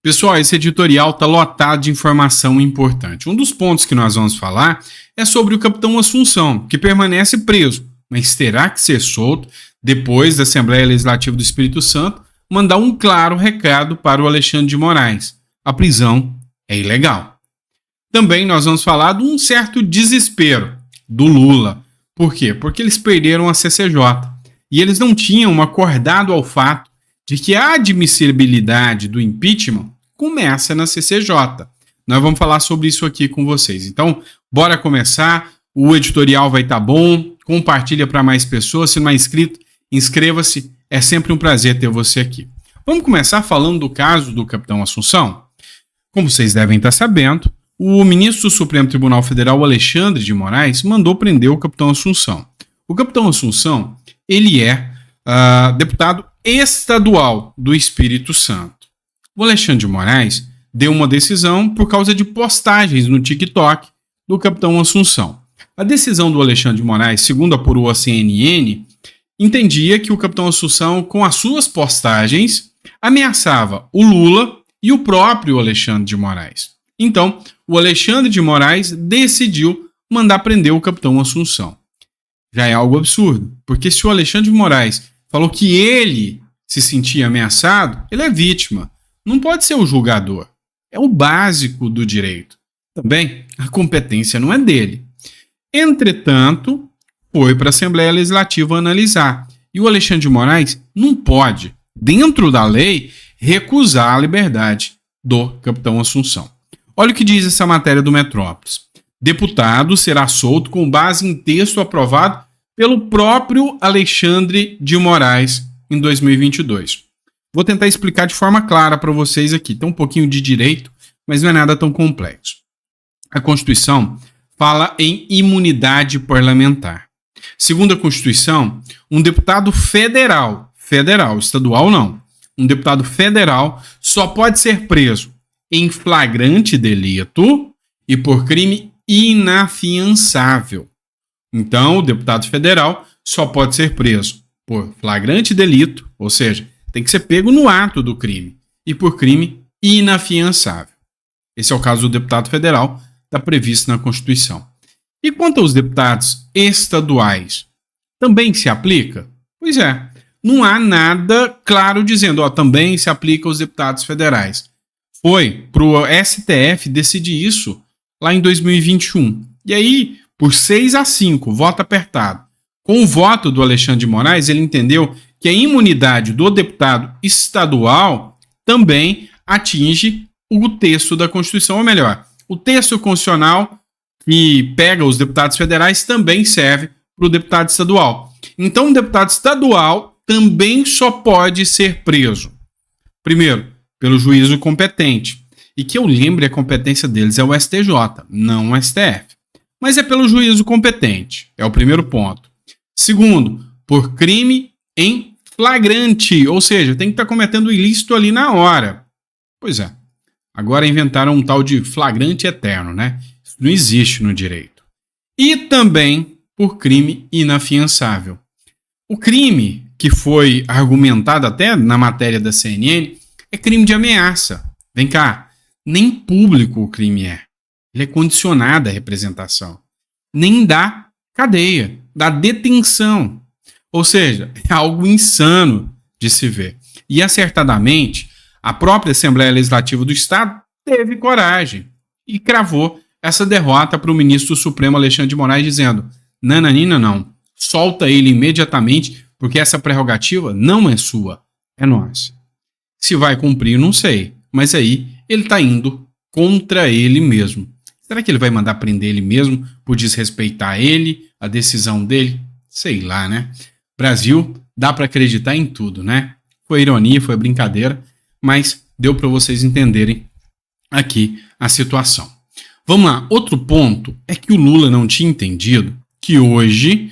Pessoal, esse editorial está lotado de informação importante. Um dos pontos que nós vamos falar é sobre o capitão Assunção, que permanece preso, mas terá que ser solto depois da Assembleia Legislativa do Espírito Santo mandar um claro recado para o Alexandre de Moraes. A prisão é ilegal. Também nós vamos falar de um certo desespero do Lula. Por quê? Porque eles perderam a CCJ e eles não tinham acordado ao fato de que a admissibilidade do impeachment começa na CCJ. Nós vamos falar sobre isso aqui com vocês. Então, bora começar. O editorial vai estar bom. Compartilha para mais pessoas. Se não é inscrito, inscreva-se. É sempre um prazer ter você aqui. Vamos começar falando do caso do capitão Assunção. Como vocês devem estar sabendo, o ministro do Supremo Tribunal Federal, Alexandre de Moraes, mandou prender o capitão Assunção. O capitão Assunção, ele é deputado estadual do Espírito Santo. O Alexandre de Moraes deu uma decisão por causa de postagens no TikTok do capitão Assunção. A decisão do Alexandre de Moraes, segundo apurou a CNN, entendia que o capitão Assunção, com as suas postagens, ameaçava o Lula e o próprio Alexandre de Moraes. Então, o Alexandre de Moraes decidiu mandar prender o capitão Assunção. Já é algo absurdo, porque se o Alexandre de Moraes falou que ele se sentia ameaçado, ele é vítima. Não pode ser o julgador. É o básico do direito. Também, a competência não é dele. Entretanto, foi para a Assembleia Legislativa analisar. E o Alexandre de Moraes não pode, dentro da lei, recusar a liberdade do capitão Assunção. Olha o que diz essa matéria do Metrópolis. Deputado será solto com base em texto aprovado pelo próprio Alexandre de Moraes em 2022. Vou tentar explicar de forma clara para vocês aqui. Tem um pouquinho de direito, mas não é nada tão complexo. A Constituição fala em imunidade parlamentar. Segundo a Constituição, um deputado federal, estadual não, um deputado federal só pode ser preso em flagrante delito e por crime inafiançável. Então, o deputado federal só pode ser preso por flagrante delito, ou seja, tem que ser pego no ato do crime, e por crime inafiançável. Esse é o caso do deputado federal, está previsto na Constituição. E quanto aos deputados estaduais, também se aplica? Pois é, não há nada claro dizendo, também se aplica aos deputados federais. Foi para o STF decidir isso lá em 2021. E aí, por 6-5, voto apertado. Com o voto do Alexandre de Moraes, ele entendeu que a imunidade do deputado estadual também atinge o texto da Constituição, ou melhor, o texto constitucional que pega os deputados federais também serve para o deputado estadual. Então, o deputado estadual também só pode ser preso. Primeiro, pelo juízo competente. E que eu lembre, a competência deles é o STJ, não o STF. Mas é pelo juízo competente. É o primeiro ponto. Segundo, por crime em flagrante. Ou seja, tem que estar cometendo ilícito ali na hora. Pois é. Agora inventaram um tal de flagrante eterno, né? Isso não existe no direito. E também por crime inafiançável. O crime que foi argumentado até na matéria da CNN é crime de ameaça. Vem cá, nem público o crime é. Ele é condicionado à representação. Nem dá cadeia, dá detenção. Ou seja, é algo insano de se ver. E acertadamente, a própria Assembleia Legislativa do Estado teve coragem e cravou essa derrota para o ministro do Supremo Alexandre de Moraes, dizendo: nananina não, solta ele imediatamente, porque essa prerrogativa não é sua, é nossa. Se vai cumprir, não sei, mas aí ele está indo contra ele mesmo. Será que ele vai mandar prender ele mesmo por desrespeitar ele, a decisão dele? Sei lá, né? Brasil, dá para acreditar em tudo, né? Foi ironia, foi brincadeira, mas deu para vocês entenderem aqui a situação. Vamos lá, outro ponto é que o Lula não tinha entendido que hoje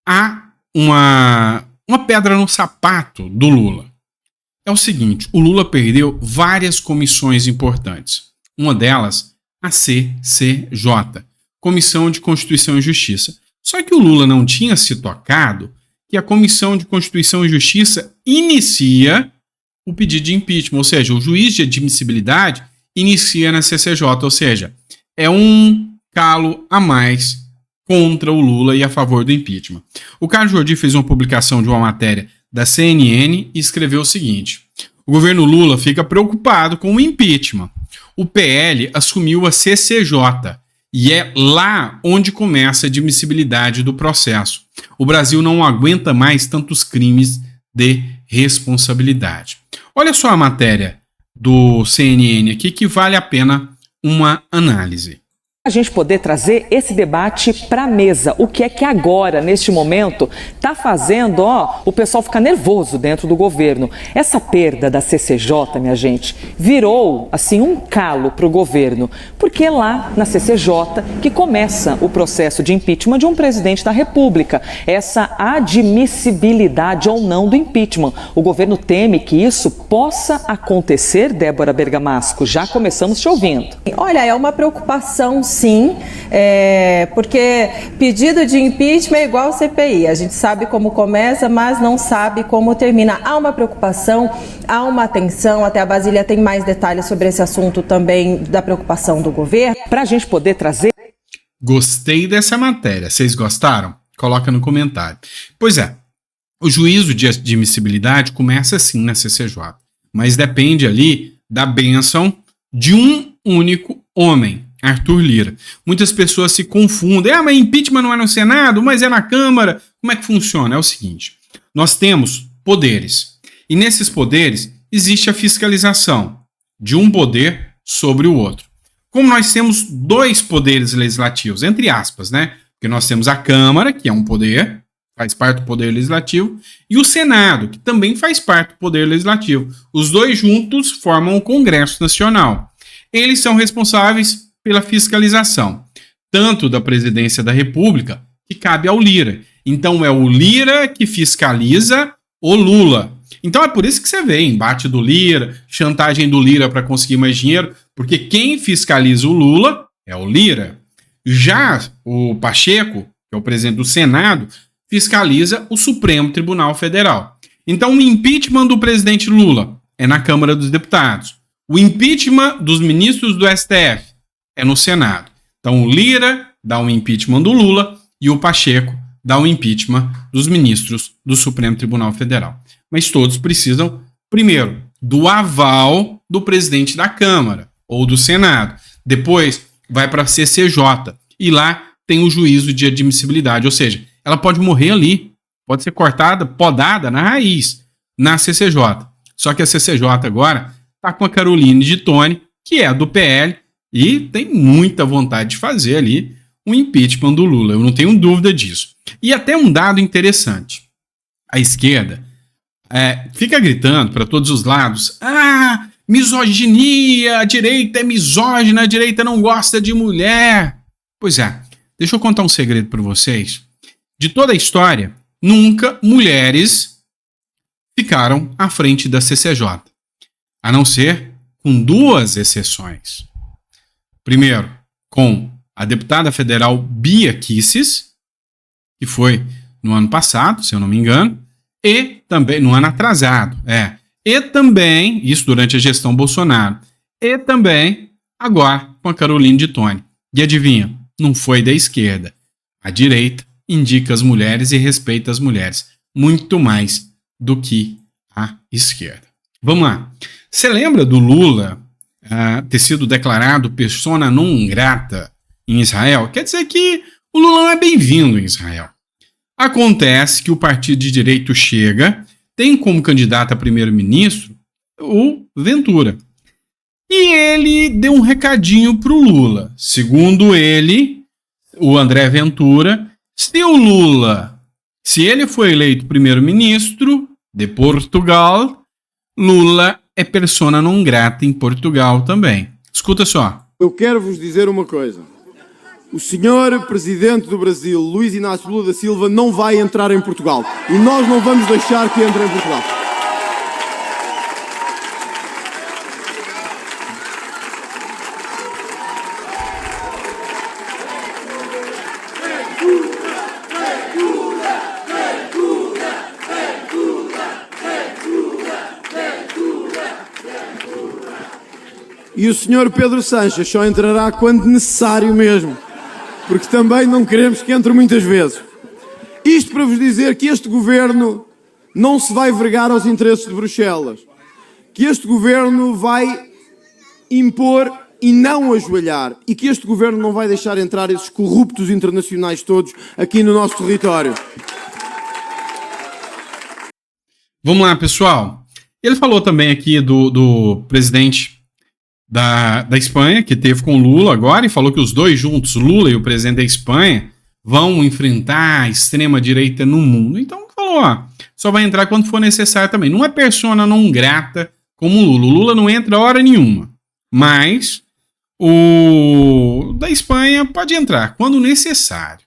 há uma pedra no sapato do Lula. É o seguinte, o Lula perdeu várias comissões importantes. Uma delas, a CCJ, Comissão de Constituição e Justiça. Só que o Lula não tinha se tocado que a Comissão de Constituição e Justiça inicia o pedido de impeachment, ou seja, o juiz de admissibilidade inicia na CCJ, ou seja, é um calo a mais contra o Lula e a favor do impeachment. O Carlos Jordi fez uma publicação de uma matéria da CNN e escreveu o seguinte: o governo Lula fica preocupado com o impeachment. O PL assumiu a CCJ e é lá onde começa a admissibilidade do processo. O Brasil não aguenta mais tantos crimes de responsabilidade. Olha só a matéria do CNN aqui que vale a pena uma análise. A gente poder trazer esse debate para a mesa. O que é que agora, neste momento, está fazendo o pessoal ficar nervoso dentro do governo? Essa perda da CCJ, minha gente, virou assim um calo para o governo, porque é lá na CCJ que começa o processo de impeachment de um presidente da República. Essa admissibilidade ou não do impeachment. O governo teme que isso possa acontecer, Débora Bergamasco. Já começamos te ouvindo. Olha, é uma preocupação, sim, porque pedido de impeachment é igual CPI. A gente sabe como começa, mas não sabe como termina. Há uma preocupação, há uma atenção. Até a Basília tem mais detalhes sobre esse assunto também, da preocupação do governo. Para a gente poder trazer... Gostei dessa matéria. Vocês gostaram? Coloca no comentário. Pois é, o juízo de admissibilidade começa assim na CCJ, mas depende ali da bênção de um único homem, Arthur Lira. Muitas pessoas se confundem. Mas impeachment não é no Senado, mas é na Câmara. Como é que funciona? É o seguinte: nós temos poderes. E nesses poderes existe a fiscalização de um poder sobre o outro. Como nós temos dois poderes legislativos, entre aspas, né? Porque nós temos a Câmara, que é um poder, faz parte do poder legislativo, e o Senado, que também faz parte do poder legislativo. Os dois juntos formam o Congresso Nacional. Eles são responsáveis pela fiscalização, tanto da presidência da República, que cabe ao Lira. Então é o Lira que fiscaliza o Lula. Então é por isso que você vê embate do Lira, chantagem do Lira para conseguir mais dinheiro, porque quem fiscaliza o Lula é o Lira. Já o Pacheco, que é o presidente do Senado, fiscaliza o Supremo Tribunal Federal. Então o impeachment do presidente Lula é na Câmara dos Deputados. O impeachment dos ministros do STF é no Senado. Então o Lira dá um impeachment do Lula e o Pacheco dá um impeachment dos ministros do Supremo Tribunal Federal. Mas todos precisam, primeiro, do aval do presidente da Câmara ou do Senado. Depois vai para a CCJ e lá tem o juízo de admissibilidade, ou seja, ela pode morrer ali, pode ser cortada, podada na raiz, na CCJ. Só que a CCJ agora está com a Caroline de Toni, que é do PL, e tem muita vontade de fazer ali um impeachment do Lula, eu não tenho dúvida disso. E até um dado interessante: a esquerda fica gritando para todos os lados: misoginia, a direita é misógina, a direita não gosta de mulher. Pois é, deixa eu contar um segredo para vocês. De toda a história, nunca mulheres ficaram à frente da CCJ, a não ser com duas exceções. Primeiro, com a deputada federal Bia Kicis, que foi no ano passado, se eu não me engano, e também no ano atrasado, e também, isso durante a gestão Bolsonaro, e também agora com a Caroline de Toni. E adivinha, não foi da esquerda. A direita indica as mulheres e respeita as mulheres muito mais do que a esquerda. Vamos lá. Você lembra do Lula ter sido declarado persona non grata em Israel? Quer dizer que o Lula não é bem-vindo em Israel. Acontece que o partido de direito Chega tem como candidato a primeiro-ministro o Ventura. E ele deu um recadinho para o Lula. Segundo ele, o André Ventura, se o Lula, se ele for eleito primeiro-ministro de Portugal, Lula é persona non grata em Portugal também. Escuta só. Eu quero vos dizer uma coisa. O senhor presidente do Brasil, Luiz Inácio Lula da Silva, não vai entrar em Portugal. E nós não vamos deixar que entre em Portugal. E o senhor Pedro Sanches só entrará quando necessário mesmo, porque também não queremos que entre muitas vezes. Isto para vos dizer que este governo não se vai vergar aos interesses de Bruxelas, que este governo vai impor e não ajoelhar, e que este governo não vai deixar entrar esses corruptos internacionais todos aqui no nosso território. Vamos lá, pessoal. Ele falou também aqui do presidente da Espanha, que teve com Lula agora, e falou que os dois juntos, Lula e o presidente da Espanha, vão enfrentar a extrema-direita no mundo. Então, falou, ó, só vai entrar quando for necessário também. Não é persona não grata como o Lula. O Lula não entra hora nenhuma. Mas o da Espanha pode entrar quando necessário.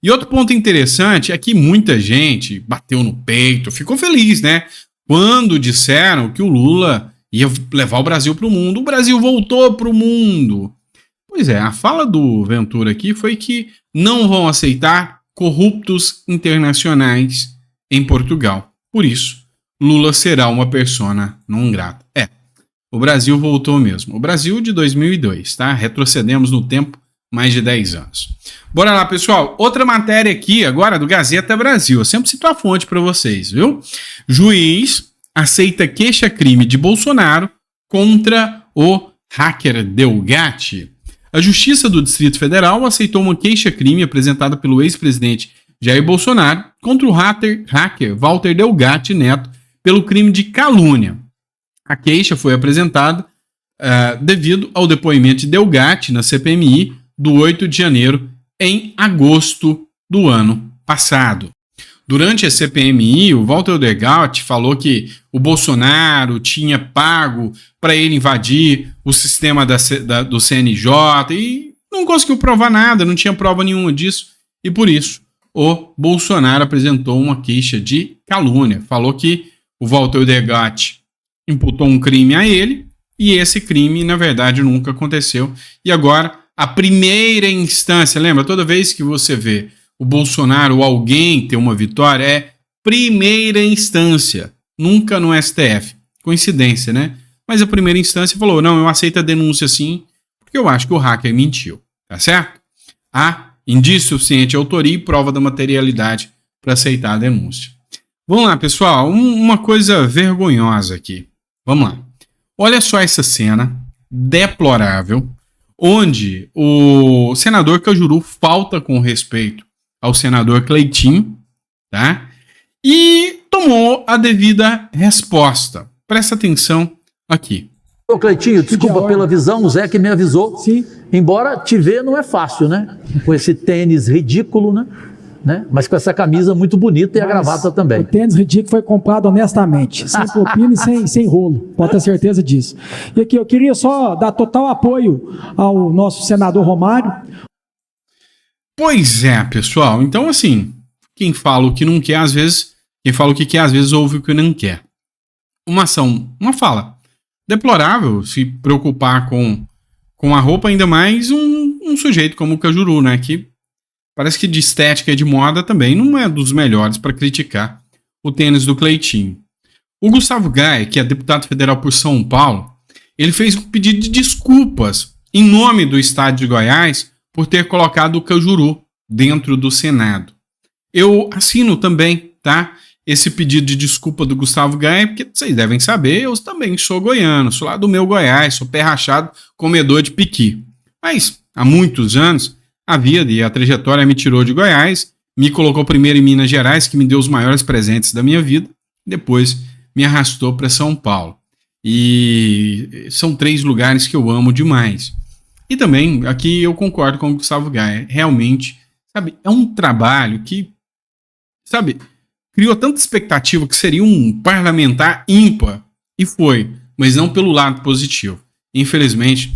E outro ponto interessante é que muita gente bateu no peito, ficou feliz, né? Quando disseram que o Lula ia levar o Brasil para o mundo. O Brasil voltou para o mundo. Pois é, a fala do Ventura aqui foi que não vão aceitar corruptos internacionais em Portugal. Por isso, Lula será uma persona não grata. O Brasil voltou mesmo. O Brasil de 2002, tá? Retrocedemos no tempo mais de 10 anos. Bora lá, pessoal. Outra matéria aqui agora do Gazeta Brasil. Eu sempre cito a fonte para vocês, viu? Juiz aceita queixa-crime de Bolsonaro contra o hacker Delgatti. A Justiça do Distrito Federal aceitou uma queixa-crime apresentada pelo ex-presidente Jair Bolsonaro contra o hacker Walter Delgatti Neto pelo crime de calúnia. A queixa foi apresentada devido ao depoimento de Delgatti na CPMI do 8 de janeiro em agosto do ano passado. Durante a CPMI, o Walter Delgatti falou que o Bolsonaro tinha pago para ele invadir o sistema do CNJ e não conseguiu provar nada, não tinha prova nenhuma disso. E por isso, o Bolsonaro apresentou uma queixa de calúnia. Falou que o Walter Delgatti imputou um crime a ele e esse crime, na verdade, nunca aconteceu. E agora, a primeira instância, lembra? Toda vez que você vê o Bolsonaro ou alguém ter uma vitória, é primeira instância, nunca no STF. Coincidência, né? Mas a primeira instância falou, não, eu aceito a denúncia sim, porque eu acho que o hacker mentiu, tá certo? Há indício suficiente de autoria e prova da materialidade para aceitar a denúncia. Vamos lá, pessoal, uma coisa vergonhosa aqui. Vamos lá. Olha só essa cena deplorável, onde o senador Cajuru falta com respeito ao senador Cleitinho, tá? E tomou a devida resposta. Presta atenção aqui. Ô Cleitinho, desculpa pela visão, o Zé que me avisou. Sim. Embora te ver não é fácil, né? Com esse tênis ridículo, né? Mas com essa camisa muito bonita e a gravata também. O tênis ridículo foi comprado honestamente, sem propina e sem rolo, pode ter certeza disso. E aqui eu queria só dar total apoio ao nosso senador Romário. Pois é, pessoal. Então, assim, quem fala o que não quer, às vezes, quem fala o que quer, às vezes ouve o que não quer. Uma fala deplorável se preocupar com a roupa, ainda mais um sujeito como o Cajuru, né? Que parece que de estética e de moda também não é dos melhores para criticar o tênis do Cleitinho. O Gustavo Gaia, que é deputado federal por São Paulo, ele fez um pedido de desculpas em nome do estado de Goiás por ter colocado o Cajuru dentro do Senado. Eu assino também, tá? Esse pedido de desculpa do Gustavo Gaia, porque vocês devem saber, eu também sou goiano, sou lá do meu Goiás, sou pé rachado, comedor de piqui. Mas, há muitos anos, a vida e a trajetória me tirou de Goiás, me colocou primeiro em Minas Gerais, que me deu os maiores presentes da minha vida, depois me arrastou para São Paulo. E são 3 lugares que eu amo demais. E também, aqui eu concordo com o Gustavo Gaia, realmente, sabe, é um trabalho que, sabe, criou tanta expectativa que seria um parlamentar ímpar, e foi, mas não pelo lado positivo. Infelizmente,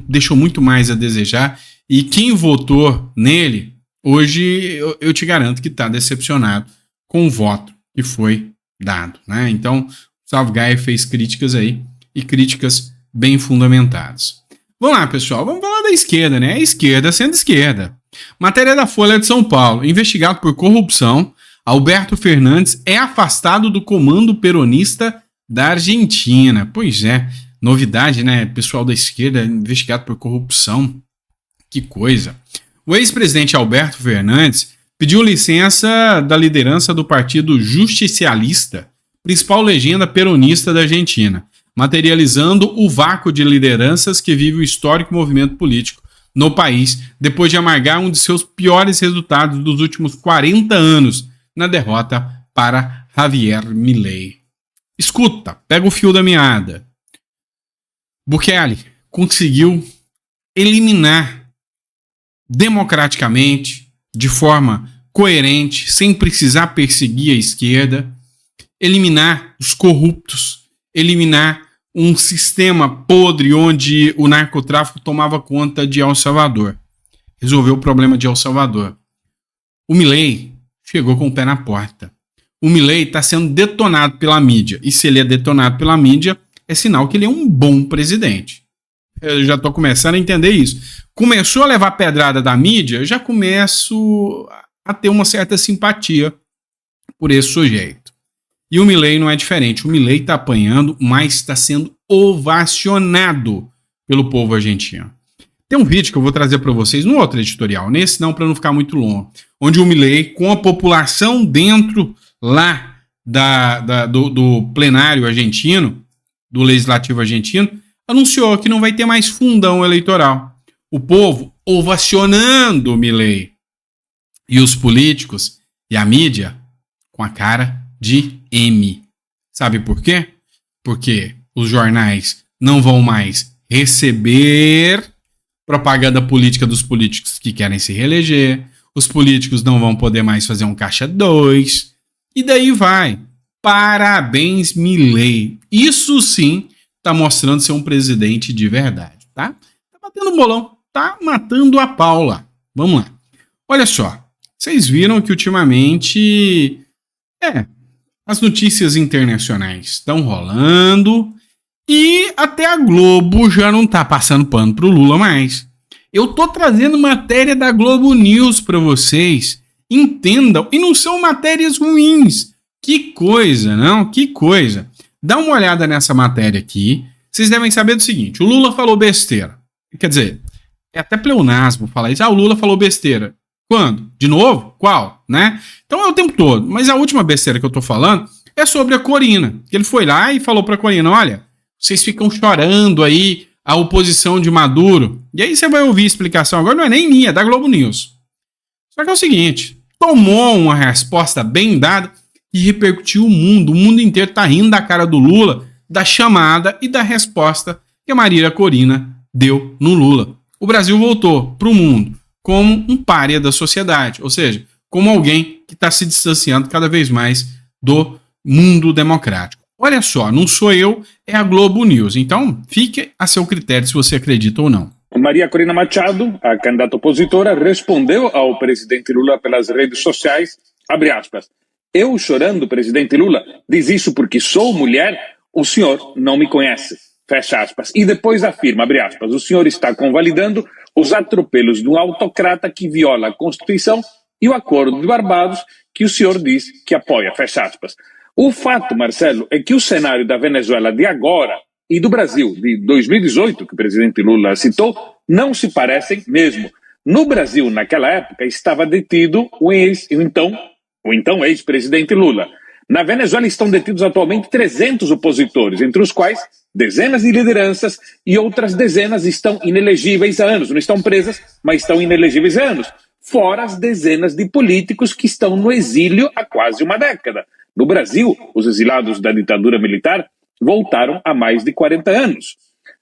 deixou muito mais a desejar, e quem votou nele, hoje eu te garanto que está decepcionado com o voto que foi dado, né? Então, Gustavo Gaia fez críticas aí, e críticas bem fundamentadas. Vamos lá, pessoal, vamos falar da esquerda, né? A esquerda sendo esquerda. Matéria da Folha de São Paulo. Investigado por corrupção, Alberto Fernandes é afastado do comando peronista da Argentina. Pois é, Novidade, né? Pessoal da esquerda investigado por corrupção. Que coisa. O ex-presidente Alberto Fernandes pediu licença da liderança do Partido Justicialista, principal legenda peronista da Argentina, materializando o vácuo de lideranças que vive o histórico movimento político no país, depois de amargar um de seus piores resultados dos últimos 40 anos, na derrota para Javier Milei. Escuta, pega o fio da meada. Bukele conseguiu eliminar democraticamente, de forma coerente, sem precisar perseguir a esquerda, eliminar os corruptos, eliminar um sistema podre onde o narcotráfico tomava conta de El Salvador. Resolveu o problema de El Salvador. O Milei chegou com o pé na porta. O Milei está sendo detonado pela mídia. E se ele é detonado pela mídia, é sinal que ele é um bom presidente. Eu já estou começando a entender isso. Começou a levar pedrada da mídia, eu já começo a ter uma certa simpatia por esse sujeito. E o Milei não é diferente. O Milei está apanhando, mas está sendo ovacionado pelo povo argentino. Tem um vídeo que eu vou trazer para vocês no outro editorial, nesse não, para não ficar muito longo, onde o Milei, com a população dentro lá do plenário argentino, do legislativo argentino, anunciou que não vai ter mais fundão eleitoral. O povo ovacionando o Milei. E os políticos e a mídia com a cara de M. Sabe por quê? Porque os jornais não vão mais receber propaganda política dos políticos que querem se reeleger. Os políticos não vão poder mais fazer um caixa 2. E daí vai. Parabéns, Milei. Isso sim está mostrando ser um presidente de verdade, tá? Tá batendo bolão, tá matando a Paula. Vamos lá. Olha só, vocês viram que ultimamente as notícias internacionais estão rolando e até a Globo já não tá passando pano pro Lula mais. Eu tô trazendo matéria da Globo News para vocês. Entendam, e não são matérias ruins. Que coisa, não? Que coisa. Dá uma olhada nessa matéria aqui. Vocês devem saber do seguinte: o Lula falou besteira. Quer dizer, é até pleonasmo falar isso. O Lula falou besteira. Quando? De novo? Qual? Né? Então é o tempo todo. Mas a última besteira que eu tô falando é sobre a Corina. Ele foi lá e falou pra Corina: olha, vocês ficam chorando aí a oposição de Maduro. E aí você vai ouvir a explicação. Agora não é nem minha, é da Globo News. Só que é o seguinte: tomou uma resposta bem dada e repercutiu o mundo inteiro tá rindo da cara do Lula, da chamada e da resposta que a Marília Corina deu no Lula. O Brasil voltou para o mundo como um pária da sociedade, ou seja, como alguém que está se distanciando cada vez mais do mundo democrático. Olha só, não sou eu, é a Globo News. Então, fique a seu critério se você acredita ou não. Maria Corina Machado, a candidata opositora, respondeu ao presidente Lula pelas redes sociais, abre aspas, eu chorando, presidente Lula, diz isso porque sou mulher, o senhor não me conhece, fecha aspas. E depois afirma, abre aspas, o senhor está convalidando os atropelos de um autocrata que viola a Constituição e o Acordo de Barbados que o senhor diz que apoia, fecha aspas. O fato, Marcelo, é que o cenário da Venezuela de agora e do Brasil de 2018, que o presidente Lula citou, não se parecem mesmo. No Brasil, naquela época, estava detido o então ex-presidente Lula. Na Venezuela estão detidos atualmente 300 opositores, entre os quais dezenas de lideranças e outras dezenas estão inelegíveis há anos. Não estão presas, mas estão inelegíveis há anos. Fora as dezenas de políticos que estão no exílio há quase uma década. No Brasil, os exilados da ditadura militar voltaram há mais de 40 anos.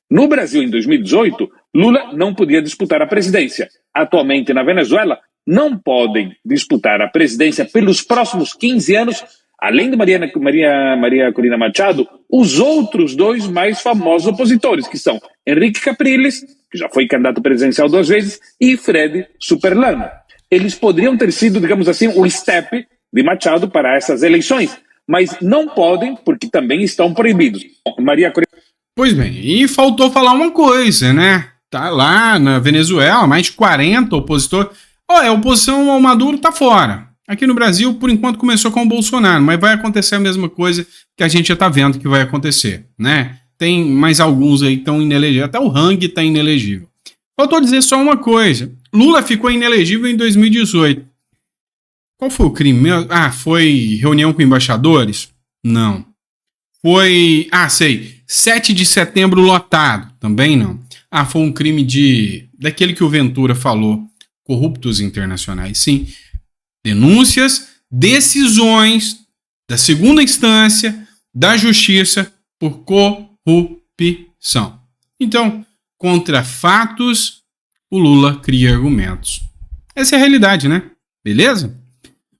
No Brasil, em 2018, Lula não podia disputar a presidência. Atualmente, na Venezuela, não podem disputar a presidência pelos próximos 15 anos, além de Maria Corina Machado, os outros dois mais famosos opositores, que são Henrique Capriles, que já foi candidato presidencial 2 vezes, e Fred Superlano. Eles poderiam ter sido, digamos assim, o step de Machado para essas eleições, mas não podem porque também estão proibidos. Maria Corina... Pois bem, e faltou falar uma coisa, né? Tá lá na Venezuela, mais de 40 opositores. A oposição ao Maduro tá fora. Aqui no Brasil, por enquanto, começou com o Bolsonaro, mas vai acontecer a mesma coisa que a gente já tá vendo que vai acontecer, né? tem mais alguns aí que estão inelegíveis. Até o Hang está inelegível. Faltou dizer só uma coisa. Lula ficou inelegível em 2018. Qual foi o crime? Foi reunião com embaixadores? Não. Foi... sei. 7 de setembro lotado? Também não. Foi um crime daquele que o Ventura falou. Corruptos internacionais. Sim. Denúncias, decisões da segunda instância da justiça por corrupção. Então, contra fatos, o Lula cria argumentos. Essa é a realidade, né? Beleza?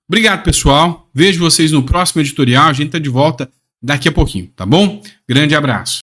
Obrigado, pessoal. Vejo vocês no próximo editorial. A gente tá de volta daqui a pouquinho, tá bom? Grande abraço.